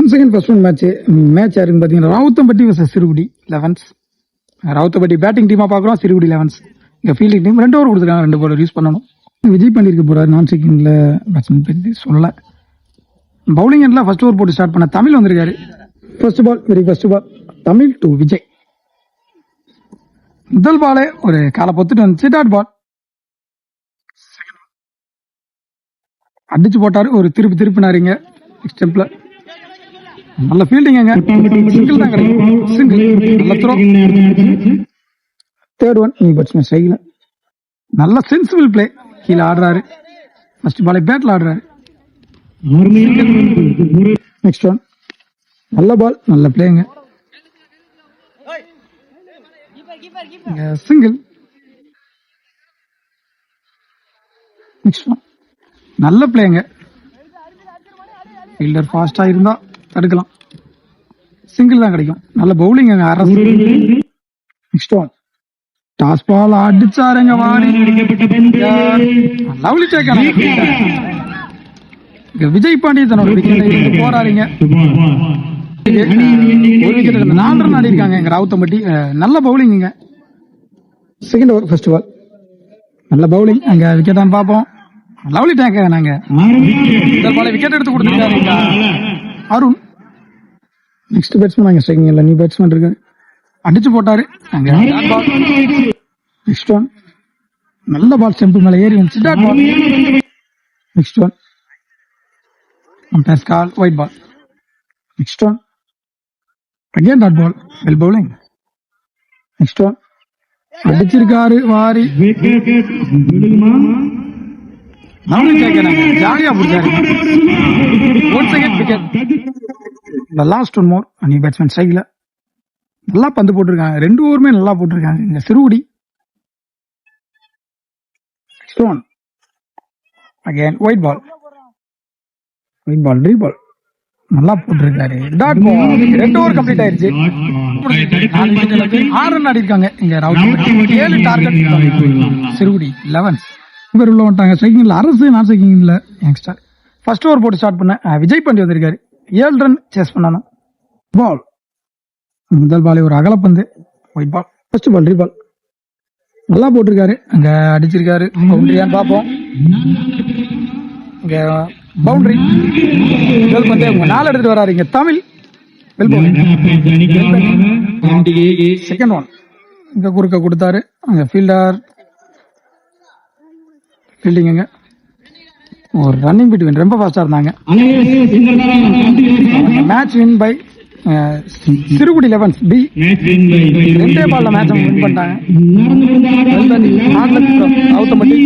One second first one match யாருன்னு பார்த்தீங்கன்னா ராவுத்தம்பட்டி versus சிறுகுடி 11s. ராவுத்தம்பட்டி batting டீமாக பார்க்குறோம், சிறுகுடி 11s. இங்கே ஃபீல்டிங் டீம் 2 ஓவர் கொடுத்துருக்காங்க, 2 bowler யூஸ் பண்ணணும். விஜய் பண்ணியிருக்க போகிறார் நான் செக்கிங்கில் பேட்ஸ்மேன் பற்றி சொல்லலை. பவுலிங் எண்டில் ஃபர்ஸ்ட் ஓவர் போட்டு ஸ்டார்ட் பண்ண தமிழ் வந்திருக்காரு. First ball Tamil to Vijay. முதல் பாலே ஒரு காலை பொத்துட்டு வந்துச்சு, டாட் பால். அடிச்சு போட்டாரு, ஒரு திருப்பினாருங்க ஸ்டெம்ப்ல. நல்ல ஃபீல்டிங், சிங்கிள் தான் கிடைக்கும், சிங்கிள். நல்ல த்ரோ. தேர்ட் ஒன் நீ பேட்ஸ்மேன் ஸ்ட்ரைக்ல. நல்ல சென்சிபிள் பிளே, கீழே ஆடுறாரு. ஃபர்ஸ்ட் பாலை பேட்ல ஆடுறாரு. நெக்ஸ்ட் ஒன் நல்ல பால், நல்ல பிளேங்க, சிங்கிள். நெக்ஸ்ட் ஒன் நல்ல பிளேங்க, ஃபீல்டர் ஃபாஸ்டா இருந்தா தடுக்கலாம், சிங்கிள் தான் கிடைக்கும். நல்ல பவுலிங் அரசு. நெக்ஸ்ட் ஒன் டாஸ் பால் அடிச்சாருங்க, வாடி லவ்லி டேக். விஜய் பாண்டி தன்னோட விக்கெட்டை போறாருங்க. ஒரு விக்கெட் 4 ரன் ஆடி இருக்காங்க எங்க ராவுத்தம்பட்டி. நல்ல bowling. Second over first ball நல்ல பவுலிங். அங்க விக்கெட் தான் பார்ப்போம். Lovely take. நாங்க முதல் பால் விக்கெட் எடுத்து கொடுத்துருக்காரு அருண். நெக்ஸ்ட் பேட்ஸ்மேன் அங்க ஸ்ட்ரைக்கிங் இல்ல, நியூ பேட்ஸ்மேன் இருக்கு, அடிச்சு போட்டாரு. அங்க நெக்ஸ்ட் ஒன் நல்ல பால், ஸ்டெம்ப் மேல ஏறி வந்துச்சு, dot ball. Next one umpire call wide ball. Next one again dot ball, well bowling. Next one அடிச்சிருக்காரு, வாரி ஜாலியா பிடிச்சாரு. One second wicket. Last one more new batsman ஸ்ட்ரைக்ல. நல்லா பந்து போட்டிருக்காங்க, 2 ஓவருமே நல்லா போட்டிருக்காங்க இந்த Sirukudi. Next one again wide ball, reball நல்லா போட்டிருக்காரு, டாட் பால். 2 ஓவர் கம்ப்ளீட் ஆயிருச்சு. 6 ரன் ஆடி இருக்காங்க இங்க ராவுத்தம்பட்டி. 7 டார்கெட் சிறுகுடி 11s. இவர் உள்ள வந்துட்டாங்க ஸ்ட்ரைக்கிங்ல. அரசு நான் ஸ்ட்ரைக்கிங்ல யங்ஸ்டர். ஃபர்ஸ்ட் ஓவர் போட்டு ஸ்டார்ட் பண்ண விஜய் பாண்டி வந்திருக்காரு. 7 ரன் சேஸ் பண்ணணும். பால் முதல் பாலே ஒரு அகலப்பந்து, white ball. First ball reball நல்லா போட்டிருக்காரு, அங்க அடிச்சிருக்காரு. பவுண்டரியான்னு பார்ப்போம். இங்க பவுண்டரி. முதல் பந்தே 4 எடுத்துட்டு வராரு இங்க தமிழ். செகண்ட் ஒன் இங்க குறுக்க கொடுத்தாரு. அங்க ஃபீல்டர் ஃபீல்டிங் ஒரு ரன்னிங் பிட்வீன் ரொம்ப ஃபாஸ்டா இருந்தாங்க. Match win by Sirukudi 11s B. 2 பால்ல மேட்ச் வின் பண்ணிட்டாங்க. ராவுத்தம்பட்டி